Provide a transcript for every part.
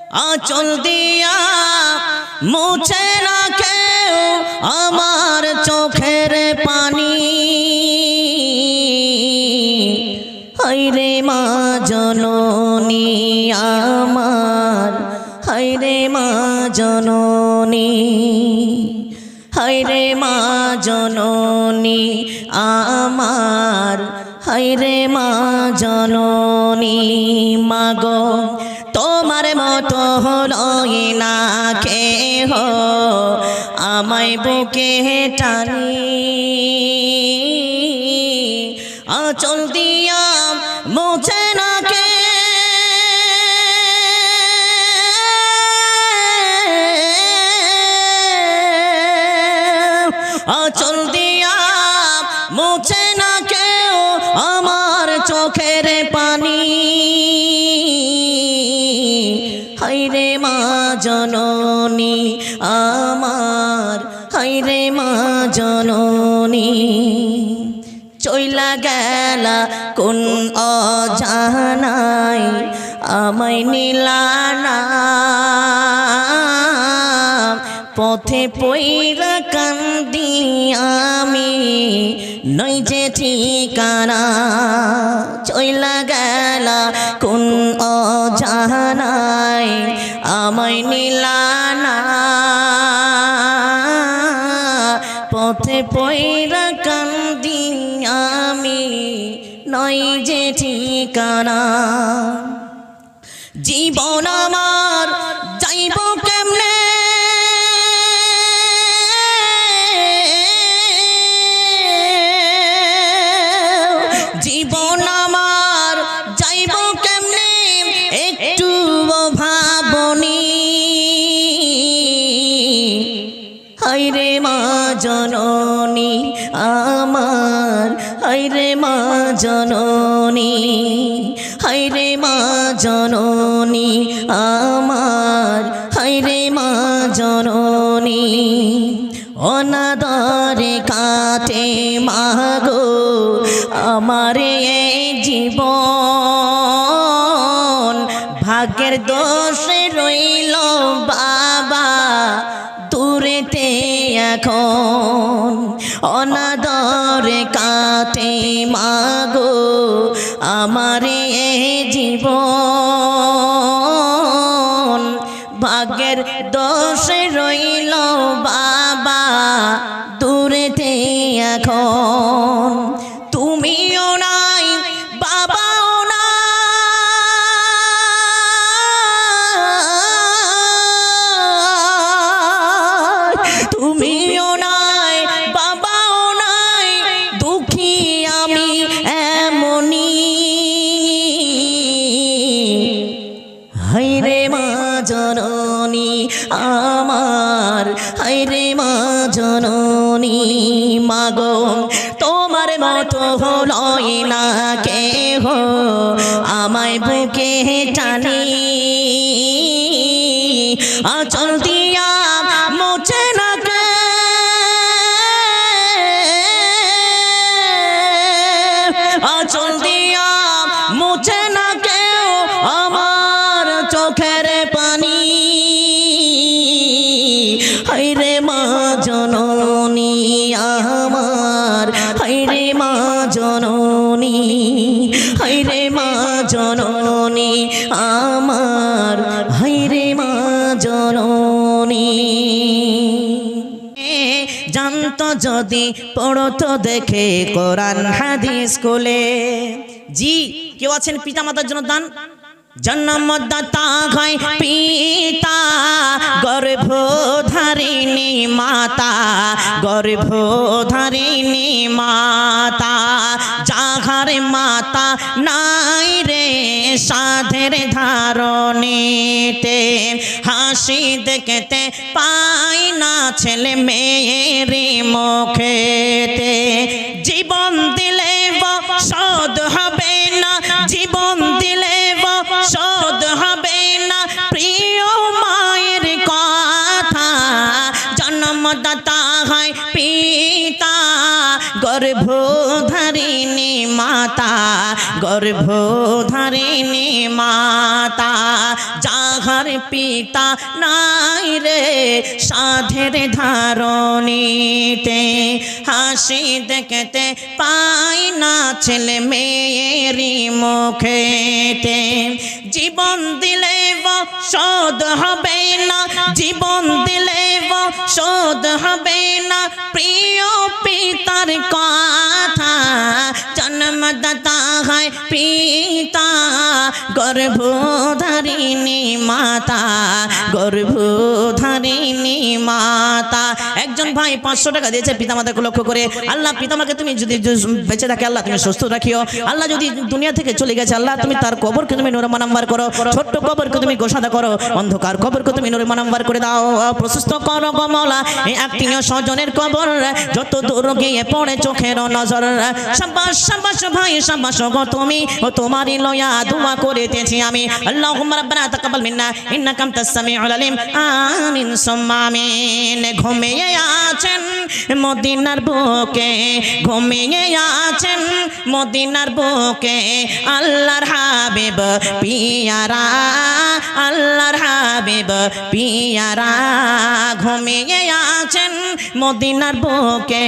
আঁচল দিয়া মুছে না কেউ আমার চোখের পানি। হায়রে মা জননী আমার, হায়রে মা জননী, হায়রে মা জননী আমার, হায়রে মা জননী। মাগো তোমার মতো লয় না কেহ আমায় বুকে টানি। আঁচল দিয়া মুছে না কে আঁচল দিয়া মুছে না কেউ আমার চোখের পানি। হায়রে মা জননী আমার, হায়রে মা জননী। চইলা গেলা কোন অজানায় আমায় নিলা না, পথে পইরা কান্দি আমি নই যে ঠিকানা। চইলা গেলা কোন অজানায় আমায় নিলা না, পথে পইরা কান্দি আমি নই যে ঠিকানা। জীবন আমার যাইব কেমনে, জীবন আমার যাইব কেমনে একটু ভাবনি। হায়রে মা জননী আমার, হায়রে মা জননী, হায়রে মা জননী আমার, হায়রে মা জননী। অনাদরে কাটে মাগো আমার এই জীবন, ভাগ্যের দোষে রইল বাবা দূরেতে এখন। অনাদরে কাটে মাগো আমার এই জীবন, ভাগ্যের দোষে রইল বাবা দূরেতে এখন। তুমিও নাই বাবাও নাই, তুমিও নাই বাবাও নাই, দুঃখী আমি এমনি। হায়রে মা জননী আমার, হায়রে মা জননী। মাগো তোমার মতো লয় না কেহ আমায় বুকে টানি। আঁচল দিয়া মুছে না কে আঁচল দিয়া মুছে না কেউ আমার চোখের পানি। হায়রে মা জননী আমার, হায়রে মা জননী, হায়রে মা জননী আমার, হায়রে মা জননী। জানতো যদি পড়তো দেখে কোরআন হাদিস স্কুলে। জি কেউ আছেন পিতা মাতার জন্য দান? জন্মদাতা হয় পিতা, গর্ভধারিণী মাতা, গর্ভধারিণী মাতা। যাহার মাতা নাই রে সাধের ধারণীতে, হাসি দেখতে পাই না ছেলে মেয়ের মুখেতে। জীবন দিলে শোধ হবে না, জীবন দিলে শোধ হবে না প্রিয় মায়ের কথা। জন্মদাতা হয় পিতা, গর্ভধারিণী মাতা গর্ভধারিণী মাতা যাহার পিতা নাই রে সাধের ধারণীতে হাসি দেখতে পাই না ছেলে মেয়েরই মুখেতে জীবন দিলে শোধ হবে না জীবন দিলে শোধ হবে না প্রিয় পিতার কথা জন্মদাতা হয় পিতা গর্ভধারিণী মাতা গর্ভধারিণী মাতা। একজন ভাই 500 টাকা দিয়েছে পিতামাতাকে লক্ষ্য করে, আল্লাহ পিতামাকে তুমি যদি বেঁচে থাকে আল্লাহ তুমি সুস্থ রাখিও, আল্লাহ যদি দুনিয়া থেকে চলে গেছে আল্লাহ তুমি তার কবরকে তুমি নূরে মানাম্বার করো, ছোট্ট কবরকে তুমি গোসাদা করো, অন্ধকার কবরকে তুমি নূরে মানাম্বার করে দাও, প্রশস্ত করো গো মাওলা এই আত্মীয় স্বজনের কবর যত দূর গিয়ে পড়ে চোখের নজর। শাবাশ শাবাশ ভাই শাবাশ গো তুমি ও তোমারই লয়া দোয়া করিতেছি আমি। আল্লাহুম্মা রাব্বানা তাকাব্বাল মিন্না ইন্নাকা আনতাস সামিউল আলিম আমিন সুম্মা আমিন। ঘুমিয়ে আছেন মদিনার বুকে ঘুমিয়ে আছেন মদিনার বুকে আল্লাহর হাবিব পিয়ারা আল্লাহর হাবিব পিয়ারা ঘুমিয়ে আছেন মদিনার বুকে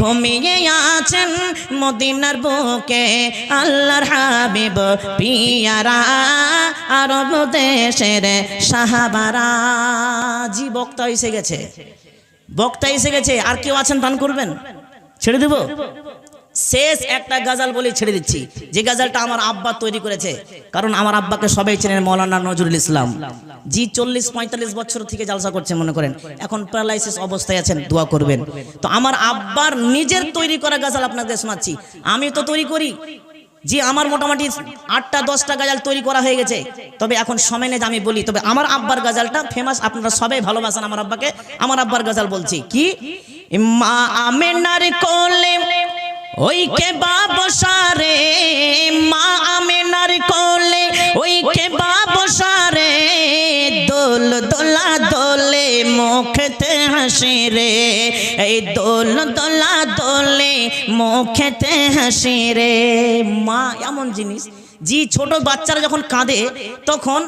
ঘুমিয়ে আছেন মদিনার বুকে আল্লাহর হাবিব পিয়ারা আরব দেশের সাহাবারা। জি বক্তা এসে গেছে বক্তা এসে গেছে, আর কেউ আছেন দান করবেন? ছেড়ে দেব শেষ একটা গাজাল বলে ছেড়ে দিচ্ছি, যে গাজালটা আমার আব্বা তৈরি করেছে, কারণ আমার আব্বাকে সবাই চেনেন মৌলানা নজরুল ইসলাম জি। 40-45 বছর থেকে জালসা করছে মনে করেন, এখন প্যারালাইসিস অবস্থায় আছেন, দোয়া করবেন। তো আমার আব্বার নিজের তৈরি করা গাজাল আপনাদের শোনাচ্ছি। আমি তো তৈরি করি জি, আমার মোটামুটি 8টা-10টা গাজাল তৈরি করা হয়ে গেছে, তবে এখন সময় নেই আমি বলি। তবে আমার আব্বার গাজালটা ফেমাস, আপনারা সবাই ভালোবাসেন আমার আব্বাকে। আমার আব্বার গাজাল বলছি কি, মা আমেনার কোলে ওই কে বাবসারে মা আমেনার কোলে ওই কে বাবসারে দোল দোলা দোলে মুখতে হাসি রে এই দোল দোলা দোলে মুখতে হাসি রে। মা এমন জিনিস জি, ছোট বাচ্চারা যখন কাঁদে তখন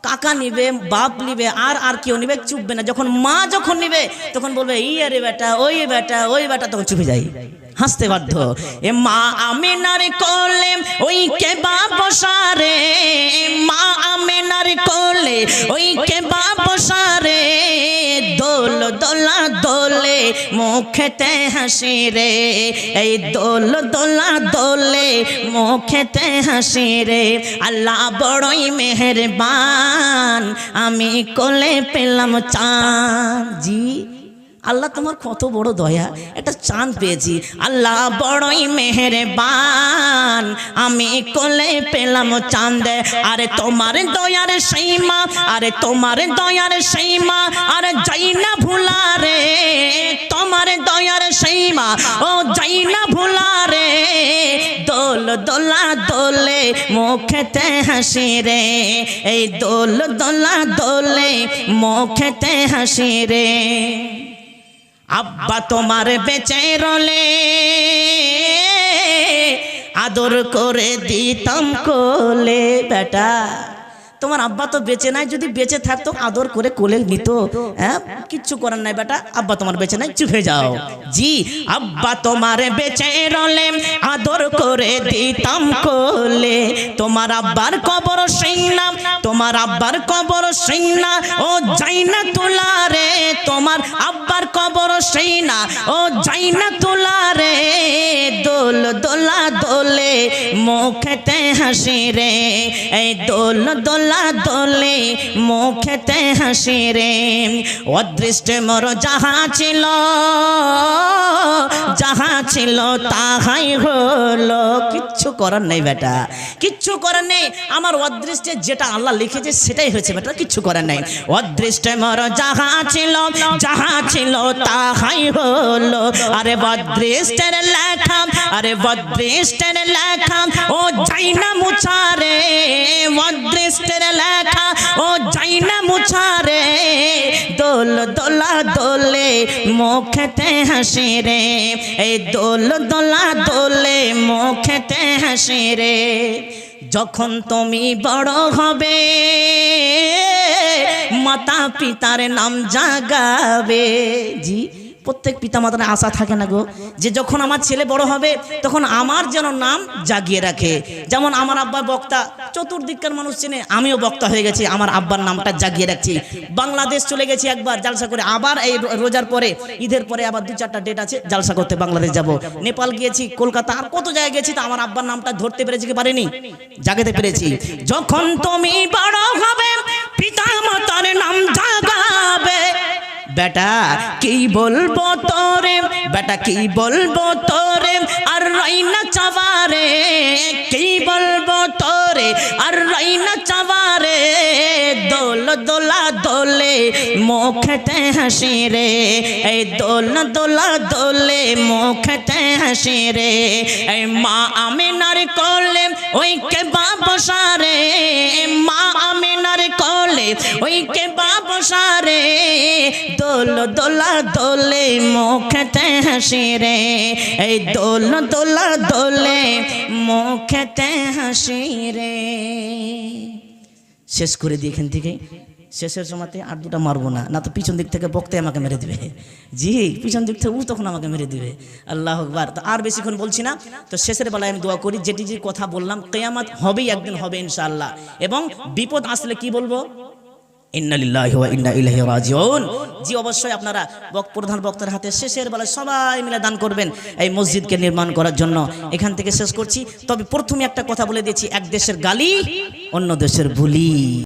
কাকা নিবে বাপ নিবে আর কেউ নিবে, চুপবে না। যখন মা যখন নিবে তখন বলবে ইয়ে রে বেটা ওই বেটা ওই বেটা, তখন চুপে যাই, হাসতে বাধ্য। এ মা আমেনার কোলে ওই কে বাবসারে মা আমেনার কোলে ওই কে বাবসারে দোল দোলা দোলে মুখেতে হাসি রে এই দোল দোলা দোলে মুখেতে হাসি রে। আল্লাহ বড়ই মেহেরবান আমি কোলে পেলাম চাঁদ। জি আল্লাহ তোমার কত বড় দয়া, একটা চাঁদ পেয়েছি। আল্লাহ বড়ই মেহেরবান আমি কোলে পেলাম চাঁদ। আরে তোমার দয়ার সীমা আরে তোমার দয়ার সীমা আরে যাই না ভুলা রে তোমার দয়ার সীমা ও যাই না ভুলা রে দোল দোলা দোলে মুখেতে হাসি রে এই দোল দোলা দোলে মুখেতে হাসি রে। আব্বা তোমার বেঁচে রলে আদর করে দিতাম কোলে বেটা। তোমার আব্বা তো বেঁচে নাই, যদি বেঁচে থাকতো আদর করে কোলে নিত। হ্যাঁ কিচ্ছু করার নাই বেটা, আব্বা তোমার বেঁচে নাই, চুপ হয়ে যাও। জি আব্বা তোমার বেঁচে রলে আদর করে দিতাম কোলে তোমার আব্বার কবর সিংনা তোমার আব্বার কবর সিংনা ও যাই না তোলা রে তোমার আব্বার কবর সিংনা ও যাই না তোলা রে দোল দোলা দোলে মুখেতে হাসি রে এই দোল দোলা দোলে মুখেতে হাসি রে। অদৃষ্ট মোর যাহা ছিল তাহাই হলো, কিচ্ছু করার নেই বেটা, কিচ্ছু করার নেই। আমার অদৃষ্টে যেটা আল্লাহ লিখেছে সেটাই হয়েছে বেটা, কিচ্ছু করার নেই। অদৃষ্ট মোর যাহা ছিল তাহাই হলো। আরে বদৃষ্টের লেখা আরে বদৃষ্টের লেখা ও যাই না মুছারে বদৃষ্টের লেখা ও যাই না মুছারে দোল দোলা দোলে মুখেতে হাসি রে এই দোল দোলা দোলে মুখেতে হাসি রে যখন তুমি বড় হবে মাতা পিতার নাম জাগাবে জি প্রত্যেক পিতা মাতার আশা থাকে না গো যে যখন আমার ছেলে বড় হবে তখন আমার যেন নাম জাগিয়ে রাখে যেমন আমার আব্বা বক্তা চতুর্দিককার মানুষ চেনে আমিও বক্তা হয়ে গেছি আমার আব্বার নামটা জাগিয়ে রাখছি বাংলাদেশ চলে গেছি একবার জালসা করে আবার এই রোজার পরে ঈদের পরে আবার 2-4টা ডেট আছে জালসা করতে বাংলাদেশ যাব নেপাল গিয়েছি কলকাতা আর কত জায়গায় গেছি তো আমার আব্বার নামটা ধরতে পেরেছি কি পারিনি জাগাতে পেরেছি যখন তুমি বড় হবে পিতা মাতার নাম জাগাবে বেটা কি বলবো তোরে বেটা কি বলবো তোরে আর রাইনা চাওয়ারে কি বলবো তোরে আর রাইনা চাওয়ারে দোল দোলা দোলে মুখেতে হাসি রে এই দোল দোলা দোলে মুখেতে হাসি রে এই মা আমিনার কোলে ওই কে বাবসা রে মা আমিনার কোলে ওই কে বাবসা রে দোল দোলা দোলে মুখেতে হাসি রে এই দোল দোলা দোলে মুখেতে হাসি রে শেষ করে দিই এখান থেকে শেষের সময়তে আর দুটা মারবো না না তো পিছন দিক থেকে বক্তে আমাকে মেরে দিবে জি পিছন দিক থেকে ও তখন আমাকে মেরে দিবে আল্লাহ আকবার তো আর বেশিক্ষণ বলছি না তো শেষের বেলায় আমি দোয়া করি যেটি যে কথা বললাম কিয়ামত হবেই একদিন হবে ইনশাআল্লাহ এবং বিপদ আসলে কি বলবো ইন্না লিল্লাহি ওয়া ইন্না ইলাইহি রাজিউন জি অবশ্যই আপনারা প্রধান বক্তার হাতে শেষের বেলায় সবাই মিলে দান করবেন এই মসজিদকে নির্মাণ করার জন্য এখান থেকে শেষ করছি তবে প্রথমে একটা কথা বলে দিয়েছি এক দেশের গালি অন্য দেশের বুলি